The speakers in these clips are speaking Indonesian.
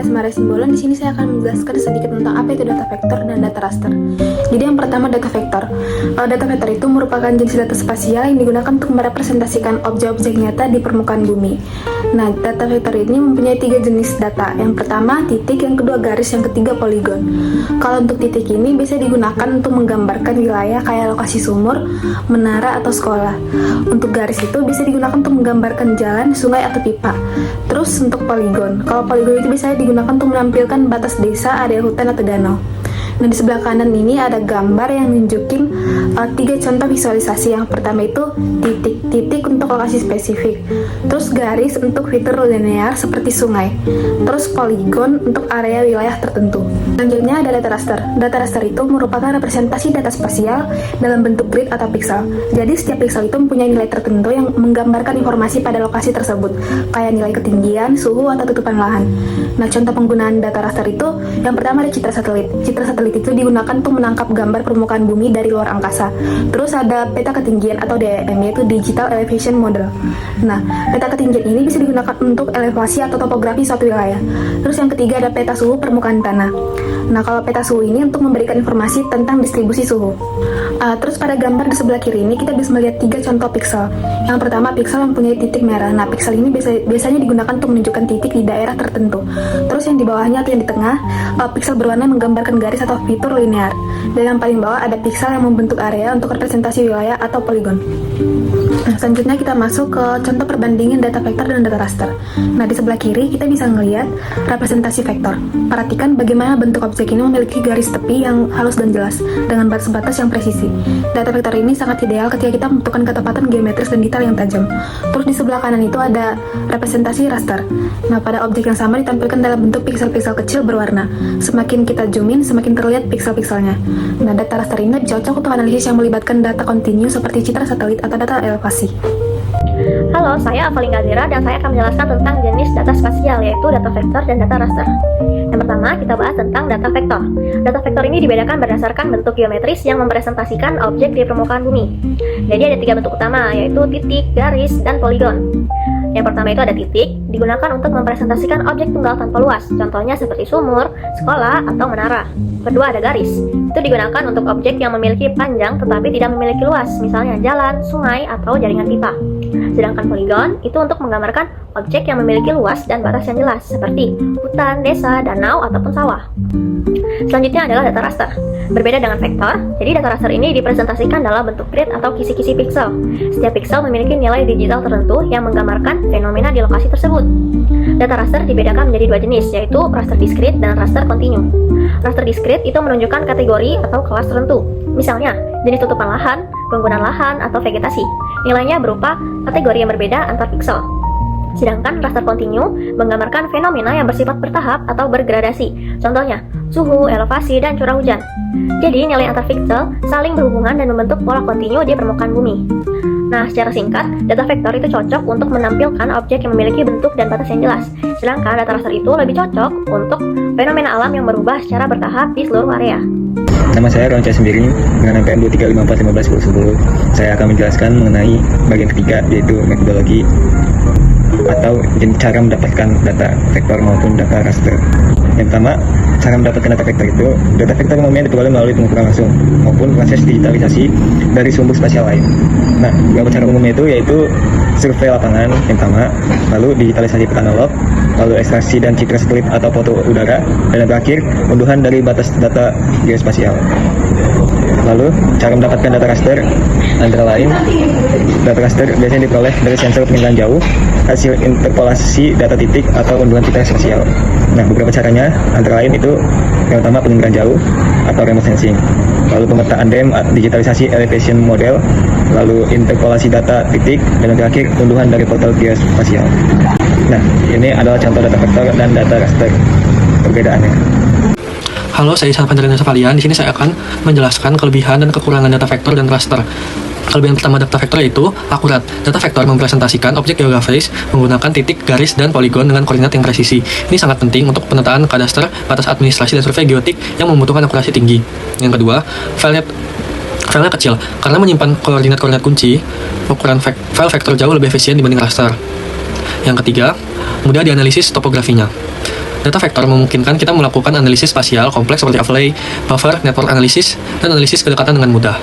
Asmara Simbolon. Di sini saya akan menjelaskan sedikit tentang apa itu data vektor dan data raster. Jadi yang pertama data vektor. Data vektor itu merupakan jenis data spasial yang digunakan untuk merepresentasikan objek-objek nyata di permukaan bumi. Nah, data vektor ini mempunyai 3 jenis data. Yang pertama titik, yang kedua garis, yang ketiga poligon. Kalau untuk titik ini bisa digunakan untuk menggambarkan wilayah kayak lokasi sumur, menara, atau sekolah. Untuk garis itu bisa digunakan untuk menggambarkan jalan, sungai, atau pipa. Terus untuk poligon. Kalau poligon itu biasanya digunakan untuk menampilkan batas desa, area hutan, atau danau. Nah, di sebelah kanan ini ada gambar yang nunjukin 3 contoh visualisasi. Yang pertama itu titik untuk lokasi spesifik, terus garis untuk fitur linear seperti sungai, terus poligon untuk area wilayah tertentu. Selanjutnya ada data raster. Data raster itu merupakan representasi data spasial dalam bentuk grid atau piksel. Jadi setiap piksel itu mempunyai nilai tertentu yang menggambarkan informasi pada lokasi tersebut, kayak nilai ketinggian, suhu, atau tutupan lahan. Nah, contoh penggunaan data raster itu yang pertama ada citra satelit. Citra satelit itu digunakan untuk menangkap gambar permukaan bumi dari luar angkasa. Terus ada peta ketinggian atau DEM, yaitu Digital Elevation Model. Nah, peta ketinggian ini bisa digunakan untuk elevasi atau topografi suatu wilayah. Terus yang ketiga ada peta suhu permukaan tanah. Nah, kalau peta suhu ini untuk memberikan informasi tentang distribusi suhu. Terus pada gambar di sebelah kiri ini kita bisa melihat 3 contoh piksel. Yang pertama piksel yang mempunyai titik merah. Nah, piksel ini biasanya digunakan untuk menunjukkan titik di daerah tertentu. Terus yang di bawahnya atau yang di tengah, piksel berwarna menggambarkan garis atau fitur linear. Dan yang paling bawah ada piksel yang membentuk area untuk representasi wilayah atau poligon. Nah, selanjutnya kita masuk ke contoh perbandingan data vektor dan data raster. Nah, di sebelah kiri kita bisa melihat representasi vektor. Perhatikan bagaimana bentuk objek ini memiliki garis tepi yang halus dan jelas dengan batas-batas yang presisi. Data vektor ini sangat ideal ketika kita membutuhkan ketepatan geometris dan detail yang tajam. Terus di sebelah kanan itu ada representasi raster. Nah, pada objek yang sama ditampilkan dalam bentuk piksel-piksel kecil berwarna. Semakin kita zoom in, semakin terlihat piksel-pikselnya. Nah, data raster ini cocok untuk analisis yang melibatkan data kontinu seperti citra satelit atau data elevasi. Halo, saya Avalinga Zira dan saya akan menjelaskan tentang jenis data spasial, yaitu data vektor dan data raster. Yang pertama, kita bahas tentang data vektor. Data vektor ini dibedakan berdasarkan bentuk geometris yang mempresentasikan objek di permukaan bumi. Jadi ada 3 bentuk utama, yaitu titik, garis, dan poligon. Yang pertama itu ada titik, digunakan untuk mempresentasikan objek tunggal tanpa luas, contohnya seperti sumur, sekolah, atau menara. Kedua ada garis, itu digunakan untuk objek yang memiliki panjang tetapi tidak memiliki luas, misalnya jalan, sungai, atau jaringan pipa. Sedangkan poligon itu untuk menggambarkan objek yang memiliki luas dan batas yang jelas, seperti hutan, desa, danau, ataupun sawah. Selanjutnya adalah data raster. Berbeda dengan vektor, jadi data raster ini dipresentasikan dalam bentuk grid atau kisi-kisi piksel. Setiap piksel memiliki nilai digital tertentu yang menggambarkan fenomena di lokasi tersebut. Data raster dibedakan menjadi 2 jenis, yaitu raster diskrit dan raster kontinu. Raster diskrit itu menunjukkan kategori atau kelas tertentu. Misalnya, jenis tutupan lahan, penggunaan lahan, atau vegetasi. Nilainya berupa kategori yang berbeda antar piksel. Sedangkan raster kontinu menggambarkan fenomena yang bersifat bertahap atau bergradasi. Contohnya, suhu, elevasi, dan curah hujan. Jadi, nilai antar piksel saling berhubungan dan membentuk pola kontinu di permukaan bumi. Nah, secara singkat, data vektor itu cocok untuk menampilkan objek yang memiliki bentuk dan batas yang jelas. Sedangkan data raster itu lebih cocok untuk fenomena alam yang berubah secara bertahap di seluruh area. Nama saya Ronca Sembiring dengan NPM 23541510. Saya akan menjelaskan mengenai bagian ketiga, yaitu metodologi atau cara mendapatkan data vektor maupun data raster. Yang pertama, cara mendapatkan data vektor itu, data vektor umumnya diperoleh melalui pengukuran langsung maupun proses digitalisasi dari sumber spasial lain. Nah, beberapa cara umumnya itu yaitu survei lapangan yang pertama, lalu digitalisasi per analog, lalu ekstraksi dan citra satelit atau foto udara, dan yang terakhir, unduhan dari batas data geospasial. Lalu, cara mendapatkan data raster antara lain, data raster biasanya diperoleh dari sensor peninggalan jauh, hasil interpolasi data titik atau unduhan citra spasial. Nah, beberapa caranya antara lain itu yang pertama peninggalan jauh atau remote sensing, lalu pemetaan DEM, digitalisasi elevation model, lalu interpolasi data titik, dan yang terakhir unduhan dari portal geospasial. Nah, ini adalah contoh data vektor dan data raster, perbedaannya. Halo, saya Salvandrina Savalian. Di sini saya akan menjelaskan kelebihan dan kekurangan data vektor dan raster. Kelebihan pertama data vektor yaitu akurat. Data vektor mempresentasikan objek geografis menggunakan titik, garis, dan poligon dengan koordinat yang presisi. Ini sangat penting untuk pemetaan kadaster, batas administrasi, dan survei geotik yang membutuhkan akurasi tinggi. Yang kedua, filenya kecil. Karena menyimpan koordinat-koordinat kunci, ukuran file vektor jauh lebih efisien dibanding raster. Yang ketiga, mudah dianalisis topografinya. Data vektor memungkinkan kita melakukan analisis spasial kompleks seperti overlay, buffer, network analysis, dan analisis kedekatan dengan mudah.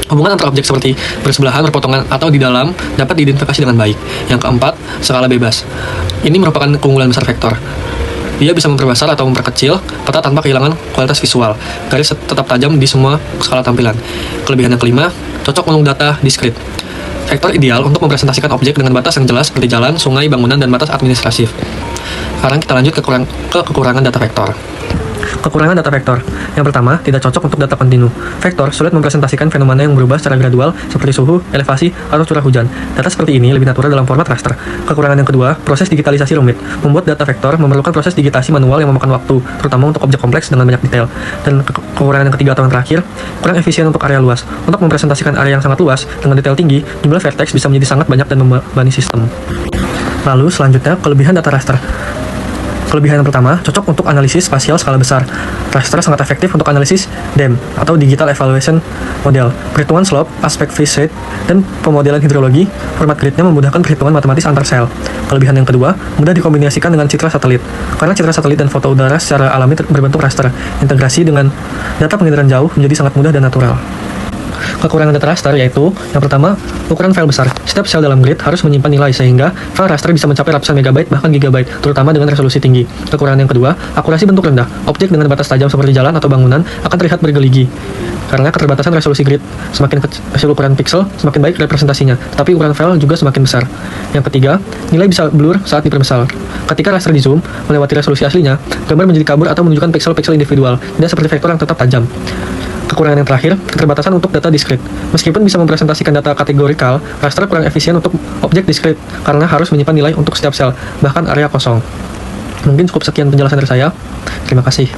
Hubungan antar objek seperti bersebelahan, berpotongan, atau di dalam dapat diidentifikasi dengan baik. Yang keempat, skala bebas. Ini merupakan keunggulan besar vektor. Dia bisa memperbesar atau memperkecil peta tanpa kehilangan kualitas visual. Garis tetap tajam di semua skala tampilan. Kelebihan yang kelima, cocok untuk data diskrit. Vektor ideal untuk mempresentasikan objek dengan batas yang jelas seperti jalan, sungai, bangunan, dan batas administratif. Sekarang kita lanjut ke kekurangan data vektor. Kekurangan data vektor. Yang pertama, tidak cocok untuk data kontinu. Vektor sulit mempresentasikan fenomena yang berubah secara gradual seperti suhu, elevasi, atau curah hujan. Data seperti ini lebih natural dalam format raster. Kekurangan yang kedua, proses digitalisasi rumit. Membuat data vektor memerlukan proses digitasi manual yang memakan waktu, terutama untuk objek kompleks dengan banyak detail. Dan kekurangan yang ketiga atau yang terakhir, kurang efisien untuk area luas. Untuk mempresentasikan area yang sangat luas dengan detail tinggi, jumlah vertex bisa menjadi sangat banyak dan membebani sistem. Lalu selanjutnya, kelebihan data raster. Kelebihan yang pertama, cocok untuk analisis spasial skala besar. Raster sangat efektif untuk analisis DEM atau Digital Evaluation Model, perhitungan slope, aspek phase rate, dan pemodelan hidrologi. Format gridnya memudahkan perhitungan matematis antar sel. Kelebihan yang kedua, mudah dikombinasikan dengan citra satelit. Karena citra satelit dan foto udara secara alami berbentuk raster, integrasi dengan data penginderaan jauh menjadi sangat mudah dan natural. Kekurangan data raster yaitu, yang pertama, ukuran file besar. Setiap sel dalam grid harus menyimpan nilai sehingga file raster bisa mencapai ratusan megabyte bahkan gigabyte, terutama dengan resolusi tinggi. Kekurangan yang kedua, akurasi bentuk rendah. Objek dengan batas tajam seperti jalan atau bangunan akan terlihat bergeligi. Karena keterbatasan resolusi grid, semakin kecil ukuran pixel, semakin baik representasinya, tetapi ukuran file juga semakin besar. Yang ketiga, nilai bisa blur saat diperbesar. Ketika raster di zoom, melewati resolusi aslinya, gambar menjadi kabur atau menunjukkan pixel-pixel individual, tidak seperti vektor yang tetap tajam. Kekurangan yang terakhir, keterbatasan untuk data diskrit. Meskipun bisa mempresentasikan data kategorikal, raster kurang efisien untuk objek diskrit karena harus menyimpan nilai untuk setiap sel, bahkan area kosong. Mungkin cukup sekian penjelasan dari saya. Terima kasih.